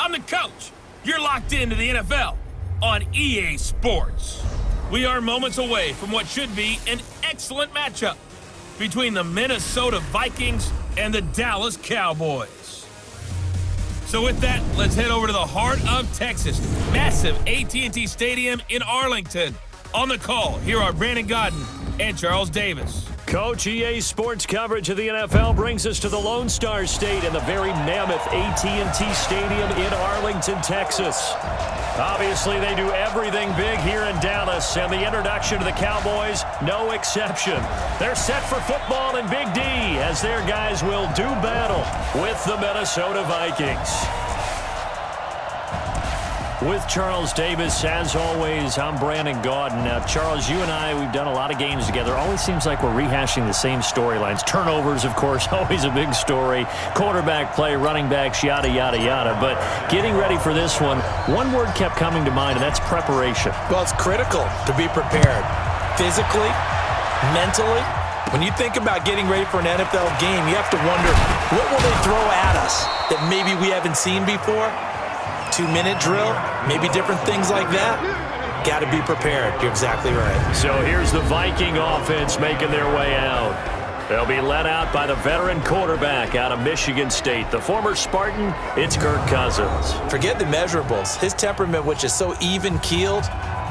I'm the coach. You're locked into the NFL on EA Sports. We are moments away from what should be an excellent matchup between the Minnesota Vikings and the Dallas Cowboys. So with that, let's head over to the heart of Texas. Massive AT&T Stadium in Arlington. On the call, here are Brandon Godden and Charles Davis. Coach, EA Sports coverage of the NFL brings us to the Lone Star State in the very mammoth AT&T Stadium in Arlington, Texas. Obviously, they do everything big here in Dallas, and the introduction to the Cowboys, no exception. They're set for football in Big D, as their guys will do battle with the Minnesota Vikings. With Charles Davis, as always, I'm Brandon Gaudin. Now, Charles, you and I, we've done a lot of games together. Always seems like we're rehashing the same storylines. Turnovers, of course, always a big story. Quarterback play, running backs, yada, yada, yada. But getting ready for this one word kept coming to mind, and that's preparation. Well, it's critical to be prepared. Physically, mentally. When you think about getting ready for an NFL game, you have to wonder, what will they throw at us that maybe we haven't seen before? 2-minute drill, maybe different things like that. Got to be prepared. You're exactly right. So here's the Viking offense making their way out. They'll be led out by the veteran quarterback out of Michigan State. The former Spartan, it's Kirk Cousins. Forget the measurables. His temperament, which is so even-keeled,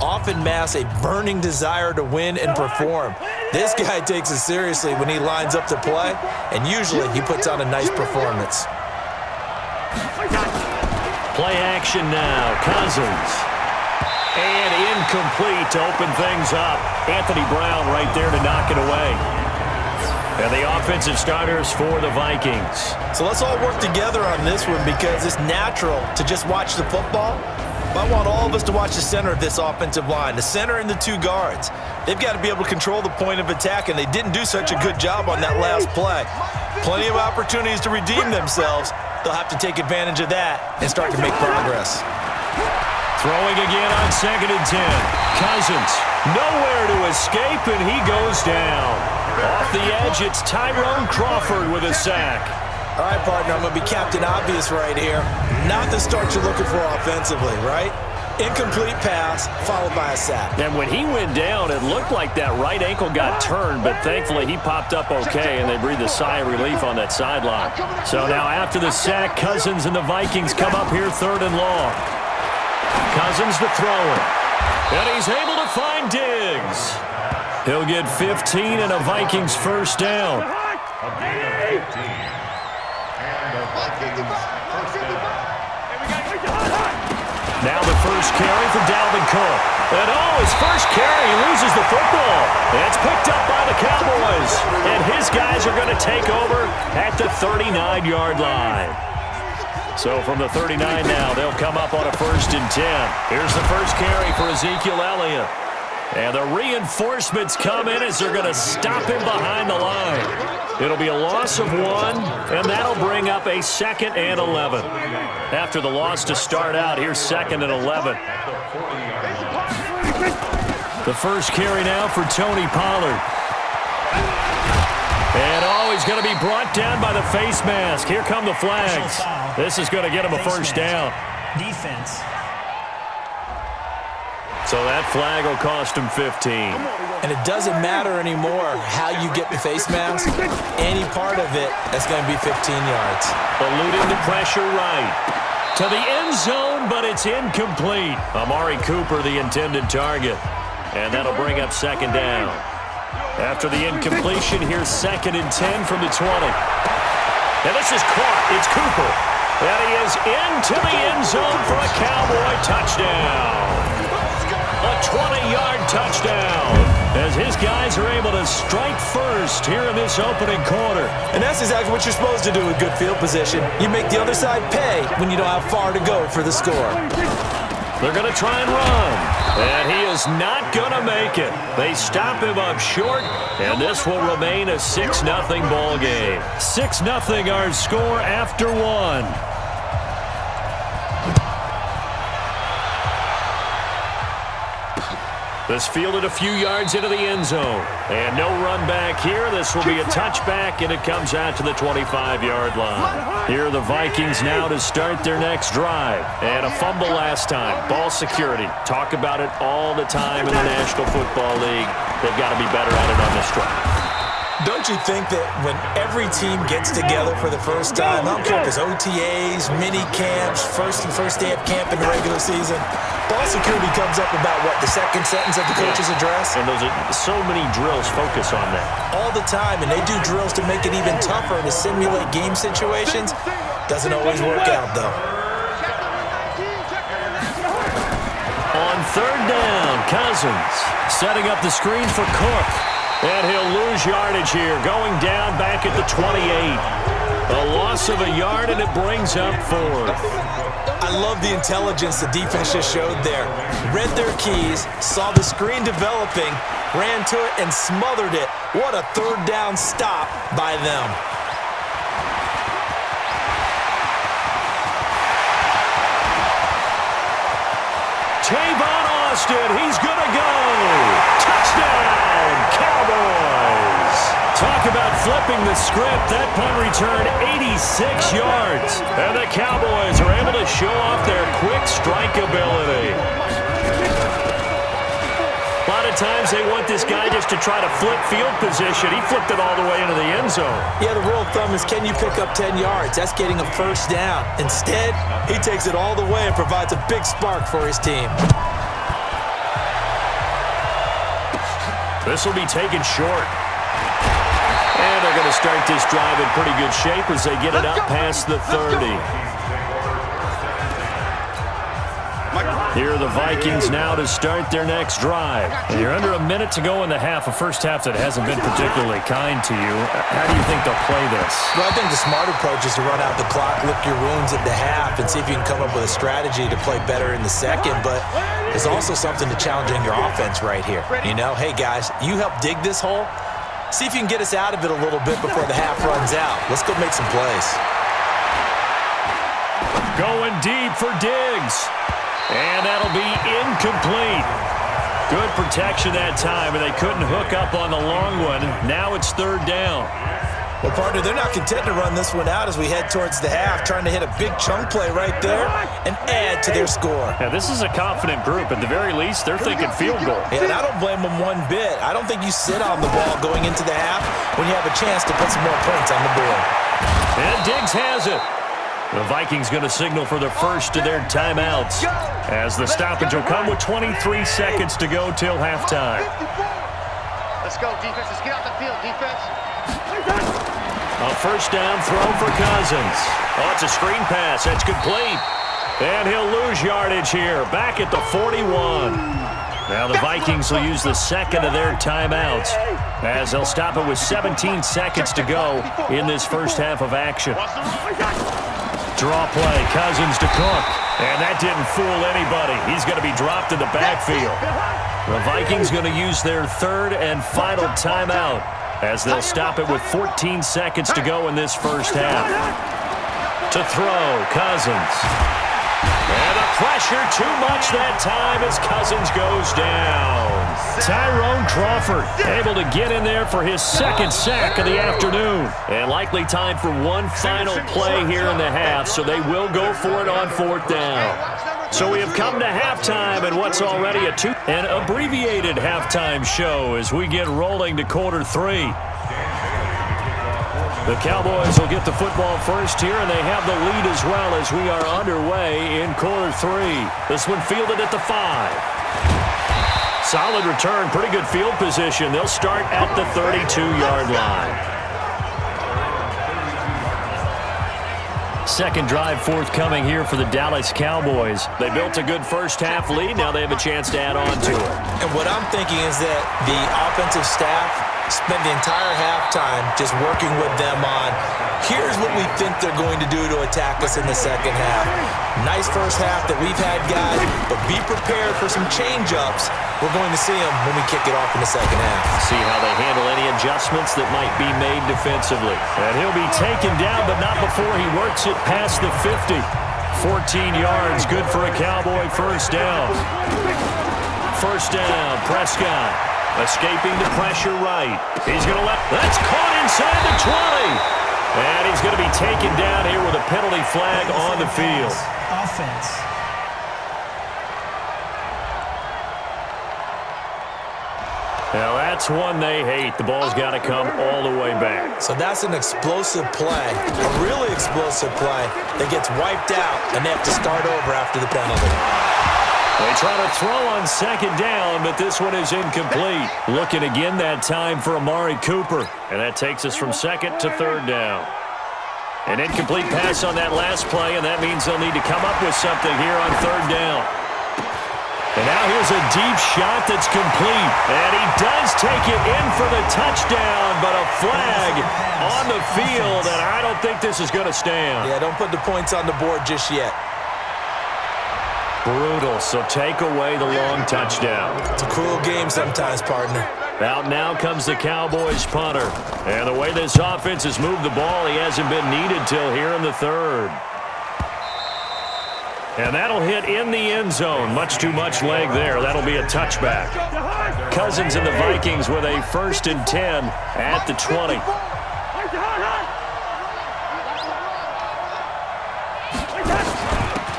often masks a burning desire to win and perform. This guy takes it seriously when he lines up to play, and usually he puts on a nice performance. Play action now. Cousins. And incomplete to open things up. Anthony Brown right there to knock it away. And the offensive starters for the Vikings. So let's all work together on this one because it's natural to just watch the football. But I want all of us to watch the center of this offensive line, the center and the two guards. They've got to be able to control the point of attack, and they didn't do such a good job on that last play. Plenty of opportunities to redeem themselves. They'll have to take advantage of that and start to make progress. Throwing again on 2nd and 10. Cousins, nowhere to escape, and he goes down. Off the edge, it's Tyrone Crawford with a sack. All right, partner, I'm going to be Captain Obvious right here. Not the start you're looking for offensively, right? Incomplete pass, followed by a sack. And when he went down, it looked like that right ankle got turned, but thankfully he popped up okay, and they breathed a sigh of relief on that sideline. So now after the sack, Cousins and the Vikings come up here 3rd and long. Cousins to throw it. And he's able to find Diggs. He'll get 15 and a Vikings first down. Now the first carry for Dalvin Cook. And his first carry, he loses the football. It's picked up by the Cowboys. And his guys are going to take over at the 39-yard line. So from the 39 now, they'll come up on a 1st and 10. Here's the first carry for Ezekiel Elliott. And the reinforcements come in as they're going to stop him behind the line. It'll be a loss of 1, and that'll bring up a 2nd and 11. After the loss to start out, here's 2nd and 11. The first carry now for Tony Pollard. And he's going to be brought down by the face mask. Here come the flags. This is going to get him a first down. Defense. So that flag will cost him 15. And it doesn't matter anymore how you get the face mask. Any part of it, that's going to be 15 yards. Eluding the pressure right. To the end zone, but it's incomplete. Amari Cooper, the intended target. And that'll bring up 2nd down. After the incompletion, here's 2nd and 10 from the 20. And this is caught. It's Cooper. And he is into the end zone for a Cowboy touchdown. A 20-yard touchdown as his guys are able to strike first here in this opening quarter. And that's exactly what you're supposed to do with good field position. You make the other side pay when you don't have far to go for the score. They're going to try and run. And he is not going to make it. They stop him up short, and this will remain a 6-0 ball game. 6-0 our score after 1. This fielded a few yards into the end zone. And no run back here. This will be a touchback, and it comes out to the 25-yard line. Here are the Vikings now to start their next drive. And a fumble last time. Ball security. Talk about it all the time in the National Football League. They've got to be better at it on this drive. Don't you think that when every team gets together for the first time, I don't care if it's OTAs, mini camps, first day of camp in the regular season, ball security comes up about what, the second sentence of the coach's address? And those are so many drills focus on that. All the time, and they do drills to make it even tougher to simulate game situations. Doesn't always work out, though. On third down, Cousins setting up the screen for Cook. And he'll lose yardage here, going down back at the 28. A loss of a yard, and it brings up fourth. I love the intelligence the defense just showed there. Read their keys, saw the screen developing, ran to it, and smothered it. What a third down stop by them. Tavon Austin, he's going to go. Touchdown, Cowboys. Talk about flipping the script. That punt return 86 yards. And the Cowboys are able to show off their quick strike ability. A lot of times they want this guy just to try to flip field position. He flipped it all the way into the end zone. Yeah, the rule of thumb is, can you pick up 10 yards? That's getting a first down. Instead, he takes it all the way and provides a big spark for his team. This will be taken short. And they're going to start this drive in pretty good shape as they get it up past the 30. Here are the Vikings now to start their next drive. And you're under a minute to go in the half, a first half that hasn't been particularly kind to you. How do you think they'll play this? Well, I think the smart approach is to run out the clock, lick your wounds at the half, and see if you can come up with a strategy to play better in the second. But there's also something to challenging your offense right here. You know, hey, guys, you help dig this hole. See if you can get us out of it a little bit before the half runs out. Let's go make some plays. Going deep for Diggs. And that'll be incomplete. Good protection that time, and they couldn't hook up on the long one. Now it's third down. Well, partner, they're not content to run this one out as we head towards the half, trying to hit a big chunk play right there and add to their score. Yeah, this is a confident group. At the very least, they're thinking field goal. Yeah, and I don't blame them one bit. I don't think you sit on the ball going into the half when you have a chance to put some more points on the board. And Diggs has it. The Vikings going to signal for the first of their timeouts as the stoppage will come with 23 seconds to go till halftime. Let's go, defense. Let's get out the field, defense. A first down throw for Cousins. Oh, it's a screen pass. That's complete. And he'll lose yardage here, back at the 41. Now the Vikings will use the second of their timeouts as they'll stop it with 17 seconds to go in this first half of action. Draw play, Cousins to Cook. And that didn't fool anybody. He's going to be dropped in the backfield. The Vikings going to use their third and final timeout as they'll stop it with 14 seconds to go in this first half. To throw, Cousins. And the pressure too much that time as Cousins goes down. Tyrone Crawford able to get in there for his second sack of the afternoon. And likely time for one final play here in the half, so they will go for it on fourth down. So we have come to halftime and what's already an abbreviated halftime show as we get rolling to quarter three. The Cowboys will get the football first here, and they have the lead as well as we are underway in quarter three. This one fielded at the 5. Solid return, pretty good field position. They'll start at the 32-yard line. Second drive forthcoming here for the Dallas Cowboys. They built a good first half lead. Now they have a chance to add on to it. And what I'm thinking is that the offensive staff spent the entire halftime just working with them on, here's what we think they're going to do to attack us in the second half. Nice first half that we've had, guys, but be prepared for some change-ups. We're going to see them when we kick it off in the second half. See how they handle any adjustments that might be made defensively. And he'll be taken down, but not before he works it past the 50. 14 yards, good for a Cowboy first down. first down. Prescott escaping the pressure right. He's going to that's caught inside the 20. And he's going to be taken down here with a penalty flag on the field. Offense. Now that's one they hate. The ball's got to come all the way back. So that's an explosive play, a really explosive play that gets wiped out, and they have to start over after the penalty. They try to throw on second down, but this one is incomplete. Looking again that time for Amari Cooper. And that takes us from second to third down. An incomplete pass on that last play, and that means they'll need to come up with something here on third down. And now here's a deep shot that's complete. And he does take it in for the touchdown, but a flag on the field, and I don't think this is going to stand. Yeah, don't put the points on the board just yet. Brutal, so take away the long touchdown. It's a cruel game sometimes, partner. Out now comes the Cowboys punter. And the way this offense has moved the ball, he hasn't been needed till here in the third. And that'll hit in the end zone. Much too much leg there. That'll be a touchback. Cousins and the Vikings with a 1st and 10 at the 20.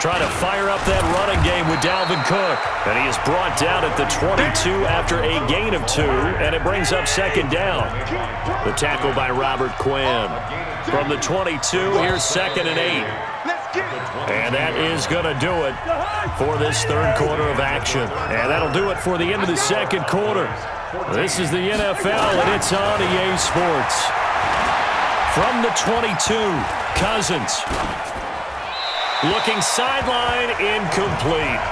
Trying to fire up that running game with Dalvin Cook. And he is brought down at the 22 after a gain of 2, and it brings up second down. The tackle by Robert Quinn. From the 22, here's 2nd and 8. And that is going to do it for this third quarter of action. And that'll do it for the end of the second quarter. This is the NFL, and it's on EA Sports. From the 22, Cousins. Looking sideline, incomplete.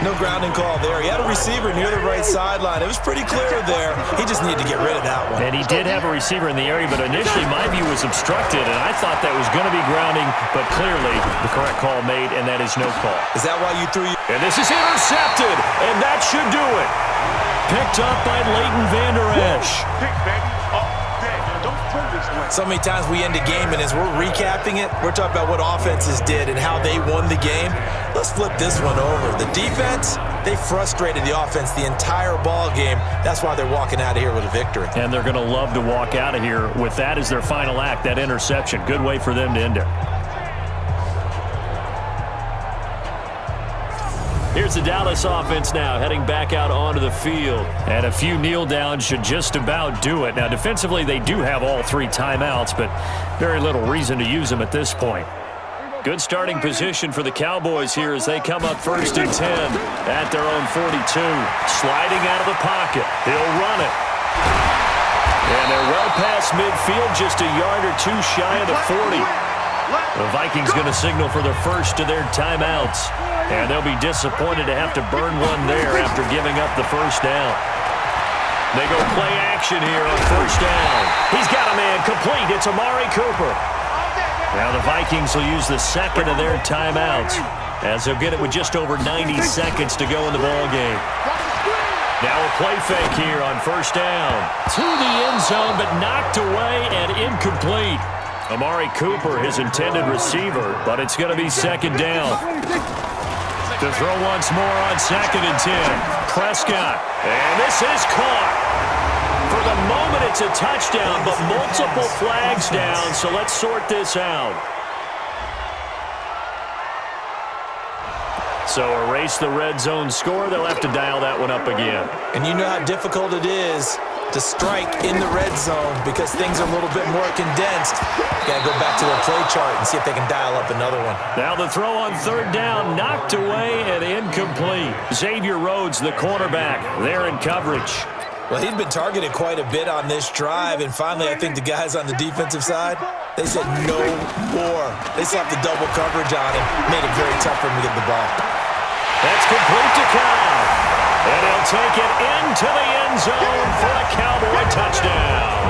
No grounding call there. He had a receiver near the right sideline. It was pretty clear there. He just needed to get rid of that one. And he did have a receiver in the area, but initially my view was obstructed, and I thought that was going to be grounding, but clearly the correct call made, and that is no call. Is that why you threw your... And this is intercepted, and that should do it. Picked up by Leighton Vander Esch. So many times we end a game, and as we're recapping it, we're talking about what offenses did and how they won the game. Let's flip this one over. The defense, they frustrated the offense the entire ball game. That's why they're walking out of here with a victory. And they're going to love to walk out of here with that as their final act, that interception. Good way for them to end it. Here's the Dallas offense now, heading back out onto the field. And a few kneel downs should just about do it. Now, defensively, they do have all 3 timeouts, but very little reason to use them at this point. Good starting position for the Cowboys here as they come up 1st and 10 at their own 42. Sliding out of the pocket. He'll run it. And they're well past midfield, just a yard or 2 shy of the 40. The Vikings going to signal for the first of their timeouts. And they'll be disappointed to have to burn one there after giving up the first down. They go play action here on 1st down. He's got a man complete. It's Amari Cooper. Now the Vikings will use the second of their timeouts as they'll get it with just over 90 seconds to go in the ballgame. Now a play fake here on 1st down. To the end zone, but knocked away and incomplete. Amari Cooper, his intended receiver, but it's going to be 2nd down. To throw once more on 2nd and 10. Prescott. And this is caught. For the moment, it's a touchdown, but multiple flags down, so let's sort this out. So erase the red zone score. They'll have to dial that one up again. And you know how difficult it is to strike in the red zone because things are a little bit more condensed. Got to go back to their play chart and see if they can dial up another one. Now the throw on 3rd down, knocked away and incomplete. Xavier Rhodes, the cornerback, there in coverage. Well, he'd been targeted quite a bit on this drive, and finally I think the guys on the defensive side, they said no more. They slapped the double coverage on him, made it very tough for him to get the ball. That's complete to Cobb. And he'll take it into the end zone for a Cowboy touchdown.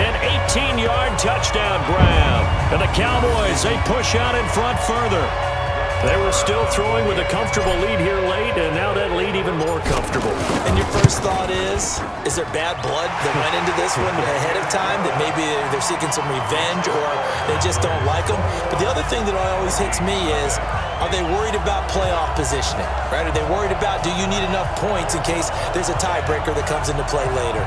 An 18-yard touchdown grab. And the Cowboys, they push out in front further. They were still throwing with a comfortable lead here late, and now that lead even more comfortable. And your first thought is there bad blood that went into this one ahead of time, that maybe they're seeking some revenge or they just don't like them? But the other thing that always hits me is, are they worried about playoff positioning, right? Are they worried about, do you need enough points in case there's a tiebreaker that comes into play later?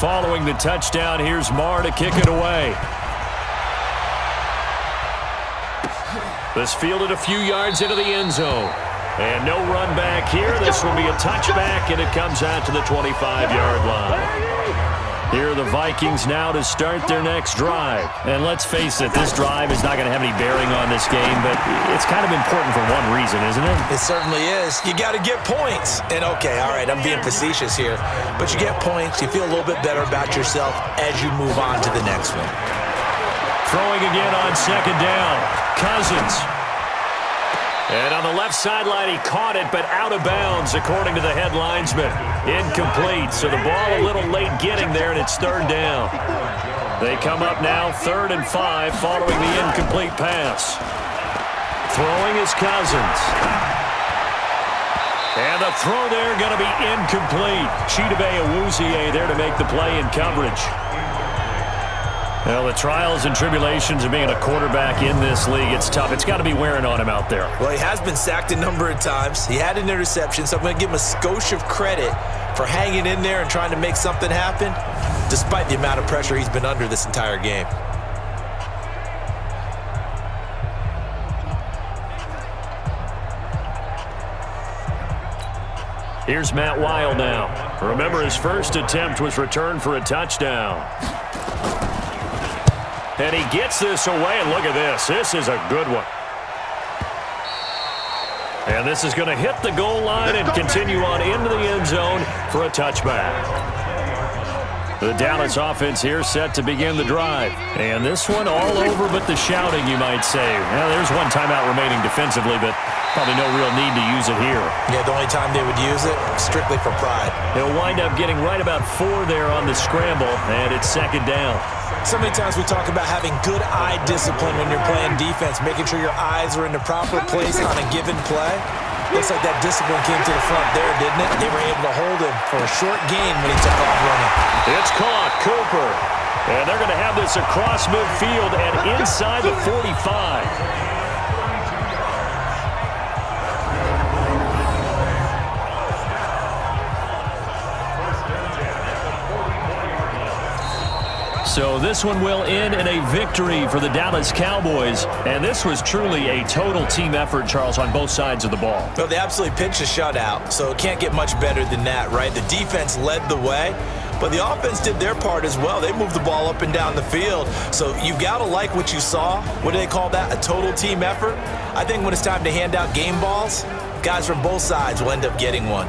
Following the touchdown, here's Marr to kick it away. This fielded a few yards into the end zone. And no run back here. This will be a touchback, and it comes out to the 25-yard line. Here are the Vikings now to start their next drive. And let's face it, this drive is not going to have any bearing on this game, but it's kind of important for one reason, isn't it? It certainly is. You got to get points. And okay, all right, I'm being facetious here, but you get points, you feel a little bit better about yourself as you move on to the next one. Throwing again on second down. Cousins. And on the left sideline, he caught it, but out of bounds, according to the head linesman. Incomplete, so the ball a little late getting there, and it's third down. They come up now, 3rd and 5, following the incomplete pass. Throwing is Cousins. And the throw there going to be incomplete. Chidobe Awuzie there to make the play in coverage. Well, the trials and tribulations of being a quarterback in this league, it's tough. It's got to be wearing on him out there. Well, he has been sacked a number of times. He had an interception, so I'm going to give him a skosh of credit for hanging in there and trying to make something happen, despite the amount of pressure he's been under this entire game. Here's Matt Weil now. Remember, his first attempt was returned for a touchdown. And he gets this away, and look at this. This is a good one. And this is going to hit the goal line and continue on into the end zone for a touchback. The Dallas offense here set to begin the drive. And this one all over but the shouting, you might say. Well, there's one timeout remaining defensively, but probably no real need to use it here. Yeah, the only time they would use it, strictly for pride. They'll wind up getting right about 4 there on the scramble, and it's second down. So many times we talk about having good eye discipline when you're playing defense, making sure your eyes are in the proper place on a given play. Looks like that discipline came to the front there, didn't it? They were able to hold him for a short gain when he took off running. It's caught, Cooper. And they're going to have this across midfield and inside the 45. So this one will end in a victory for the Dallas Cowboys. And this was truly a total team effort, Charles, on both sides of the ball. Well, they absolutely pitched a shutout, so it can't get much better than that, right? The defense led the way, but the offense did their part as well. They moved the ball up and down the field. So you've got to like what you saw. What do they call that? A total team effort? I think when it's time to hand out game balls, guys from both sides will end up getting one.